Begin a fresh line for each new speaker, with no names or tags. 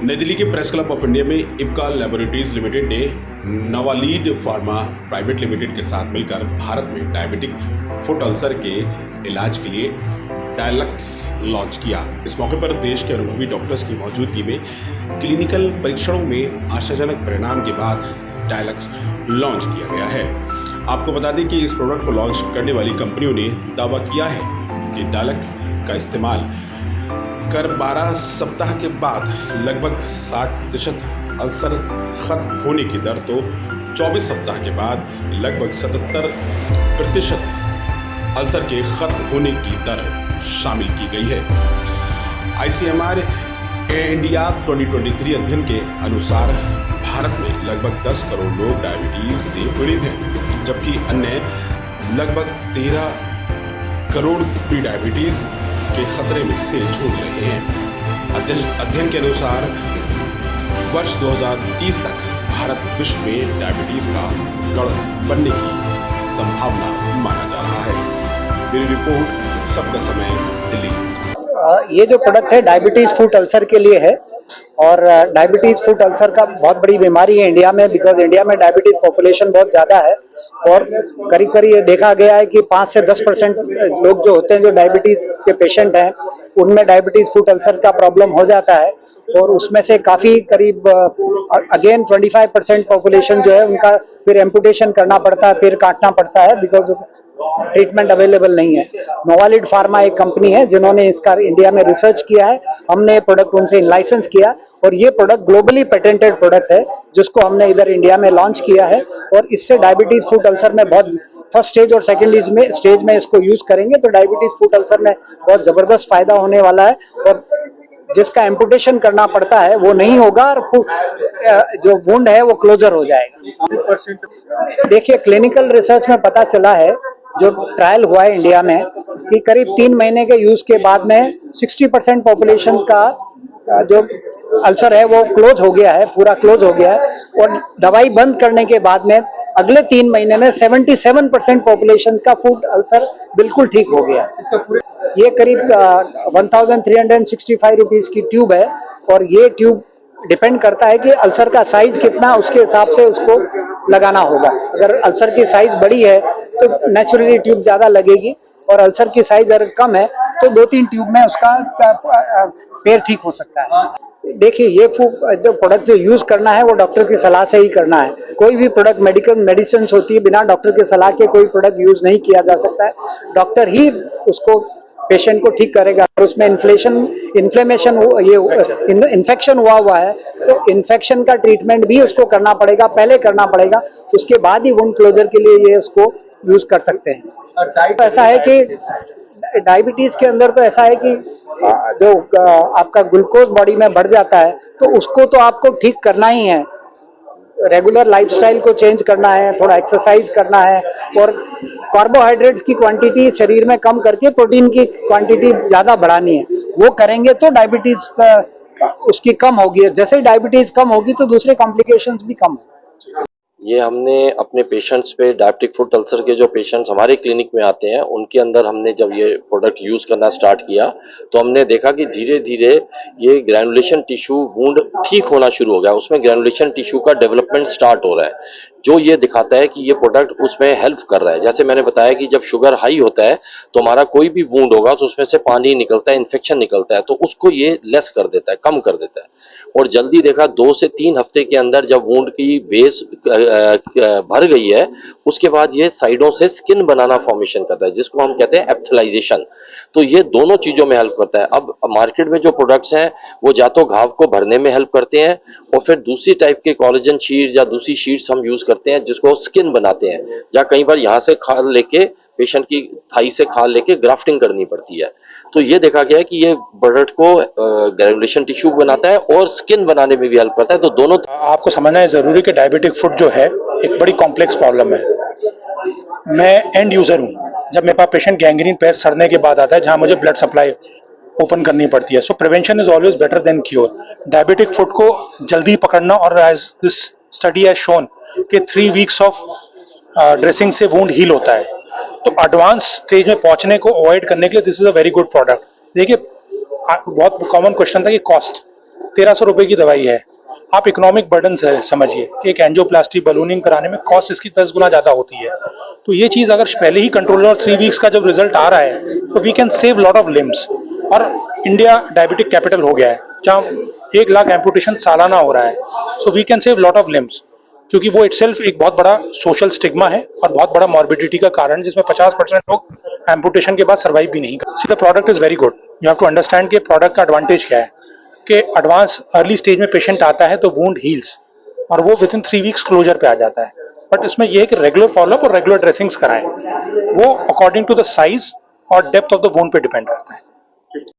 नई दिल्ली के press club of India में इप्का लैबोरेटरीज लिमिटेड ने नवालीड फार्मा प्राइवेट लिमिटेड के साथ मिलकर भारत में डायबिटिक फुट अल्सर के इलाज के लिए डायलक्स लॉन्च किया। इस मौके पर देश के अनुभवी डॉक्टर्स की मौजूदगी में क्लिनिकल परीक्षणों में आशाजनक परिणाम के बाद डायलक्स लॉन्च किया गया है। आपको बता दें कि इस प्रोडक्ट को लॉन्च करने वाली कंपनियों ने दावा किया है कि डायलक्स का इस्तेमाल कर 12 सप्ताह के बाद लगभग 60% अल्सर खत्म होने की दर तो 24 सप्ताह के बाद लगभग 77% अल्सर के खत्म होने की दर शामिल की गई है। ICMR इंडिया 2023 अध्ययन के अनुसार भारत में लगभग 10 करोड़ लोग डायबिटीज से पीड़ित हैं, जबकि अन्य लगभग 13 करोड़ प्री डायबिटीज के खतरे में से जूझ रहे हैं। अध्ययन के अनुसार वर्ष 2030 तक भारत विश्व में डायबिटीज का गढ़ बनने की संभावना माना जा रहा है। मेरी रिपोर्ट, सबका समय, दिल्ली।
ये जो प्रोडक्ट है डायबिटीज फुट अल्सर के लिए है और डायबिटीज फुट अल्सर का बहुत बड़ी बीमारी है इंडिया में, बिकॉज इंडिया में डायबिटीज पॉपुलेशन बहुत ज़्यादा है और करीब करीब ये देखा गया है कि 5 से 10% लोग जो होते हैं जो डायबिटीज के पेशेंट हैं उनमें डायबिटीज फुट अल्सर का प्रॉब्लम हो जाता है और उसमें से काफ़ी करीब अगेन 25% पॉपुलेशन जो है उनका फिर एम्पुटेशन करना पड़ता है, फिर काटना पड़ता है बिकॉज ट्रीटमेंट अवेलेबल नहीं है। नोवालिड फार्मा एक कंपनी है जिन्होंने इसका इंडिया में रिसर्च किया है। हमने प्रोडक्ट उनसे लाइसेंस किया और ये प्रोडक्ट ग्लोबली पेटेंटेड प्रोडक्ट है जिसको हमने इधर इंडिया में लॉन्च किया है और इससे डायबिटीज फुट अल्सर में बहुत फर्स्ट स्टेज और सेकेंड स्टेज में इसको यूज करेंगे तो डायबिटीज फुट अल्सर में बहुत जबरदस्त फायदा होने वाला है और जिसका एम्पुटेशन करना पड़ता है वो नहीं होगा और जो वुंड है वो क्लोजर हो जाएगा। देखिए, क्लिनिकल रिसर्च में पता चला है, जो ट्रायल हुआ है इंडिया में, कि करीब 3 महीने के यूज के बाद में 60% पॉपुलेशन का जो अल्सर है वो क्लोज हो गया है, पूरा क्लोज हो गया है और दवाई बंद करने के बाद में अगले 3 महीने में 77% पॉपुलेशन का फूड अल्सर बिल्कुल ठीक हो गया। ये करीब 1365 रुपीज की ट्यूब है और ये ट्यूब डिपेंड करता है कि अल्सर का साइज कितना, उसके हिसाब से उसको लगाना होगा। अगर अल्सर की साइज बड़ी है तो नेचुरली ट्यूब ज्यादा लगेगी और अल्सर की साइज अगर कम है तो 2-3 ट्यूब में उसका पैर ठीक हो सकता है। देखिए, ये जो प्रोडक्ट जो यूज करना है वो डॉक्टर की सलाह से ही करना है। कोई भी प्रोडक्ट मेडिसिन होती है, बिना डॉक्टर की सलाह के कोई प्रोडक्ट यूज नहीं किया जा सकता है। डॉक्टर ही उसको पेशेंट को ठीक करेगा। और उसमें इन्फ्लेमेशन इन्फेक्शन हुआ है तो इन्फेक्शन का ट्रीटमेंट भी उसको करना पड़ेगा, पहले करना पड़ेगा, उसके बाद ही वुंड क्लोजर के लिए ये उसको यूज कर सकते हैं। तो ऐसा है कि डायबिटीज के अंदर तो ऐसा है कि जो आपका ग्लूकोज बॉडी में बढ़ जाता है तो उसको तो आपको ठीक करना ही है। रेगुलर लाइफस्टाइल को चेंज करना है, थोड़ा एक्सरसाइज करना है और कार्बोहाइड्रेट्स की क्वांटिटी शरीर में कम करके प्रोटीन की क्वांटिटी ज्यादा बढ़ानी है। वो करेंगे तो डायबिटीज उसकी कम होगी। जैसे ही डायबिटीज कम होगी तो दूसरे कॉम्प्लिकेशंस भी कम होंगे।
ये हमने अपने पेशेंट्स पे डायबिटिक फुट अल्सर के जो पेशेंट्स हमारे क्लिनिक में आते हैं उनके अंदर हमने जब ये प्रोडक्ट यूज़ करना स्टार्ट किया तो हमने देखा कि धीरे धीरे ये ग्रैनुलेशन टिश्यू वुंड ठीक होना शुरू हो गया, उसमें ग्रैनुलेशन टिश्यू का डेवलपमेंट स्टार्ट हो रहा है, जो ये दिखाता है कि ये प्रोडक्ट उसमें हेल्प कर रहा है। जैसे मैंने बताया कि जब शुगर हाई होता है तो हमारा कोई भी वुंड होगा तो उसमें से पानी निकलता है, इन्फेक्शन निकलता है, तो उसको ये लेस कर देता है, कम कर देता है। और जल्दी देखा 2 से 3 हफ्ते के अंदर जब वुंड की बेस भर गई है उसके बाद ये साइडों से स्किन बनाना फॉर्मेशन करता है जिसको हम कहते हैं एप्थलाइजेशन। तो ये दोनों चीजों में हेल्प करता है। अब मार्केट में जो प्रोडक्ट्स हैं वो या तो घाव को भरने में हेल्प करते हैं और फिर दूसरी टाइप के कोलेजन शीट या दूसरी शीट्स हम यूज करते हैं जिसको स्किन बनाते हैं, या कई बार यहाँ से खाल लेके पेशेंट की थाई से खाल लेके ग्राफ्टिंग करनी पड़ती है। तो ये देखा गया है कि ये प्रोडक्ट को ग्रैनुलेशन टिश्यू बनाता है और स्किन बनाने में भी हेल्प करता है। तो दोनों
आपको समझना है जरूरी कि डायबिटिक फुट जो है एक बड़ी कॉम्प्लेक्स प्रॉब्लम है। मैं एंड यूजर हूँ। जब मेरे पास पेशेंट गैंग्रीन पैर सड़ने के बाद आता है जहां मुझे ब्लड सप्लाई ओपन करनी पड़ती है, so prevention is always better than cure. Diabetic foot को जल्दी पकड़ना, और as this study has shown कि 3 वीक्स ऑफ ड्रेसिंग से वुंड हील होता है। तो एडवांस स्टेज में पहुंचने को अवॉइड करने के लिए this is a very good product. देखिए, बहुत कॉमन क्वेश्चन था कि कॉस्ट 1300 रुपए की दवाई है। आप इकोनॉमिक बर्डन से समझिए कि एक एंजियोप्लास्टी बलूनिंग कराने में कॉस्ट इसकी 10 गुना ज्यादा होती है। तो ये चीज अगर पहले ही कंट्रोल और 3 वीक्स का जब रिजल्ट आ रहा है तो we can save lot of limbs. और इंडिया डायबिटिक कैपिटल हो गया है जहाँ 1 लाख एम्पुटेशन सालाना हो रहा है। So we can save lot of limbs, क्योंकि वो इटसेल्फ एक बहुत बड़ा सोशल स्टिग्मा है और बहुत बड़ा मॉर्बिडिटी का कारण, जिसमें 50% लोग एम्पुटेशन के बाद सर्वाइव भी नहीं कर। The product is very good. You have to understand कि प्रोडक्ट का एडवांटेज क्या है कि एडवांस अर्ली स्टेज में पेशेंट आता है तो वुंड हील्स और वो विद इन 3 वीक्स क्लोजर पे आ जाता है। बट इसमें यह है कि रेगुलर फॉलोअप और रेगुलर ड्रेसिंग्स कराएं, वो अकॉर्डिंग टू द साइज और डेप्थ ऑफ द वुंड पे डिपेंड करता है।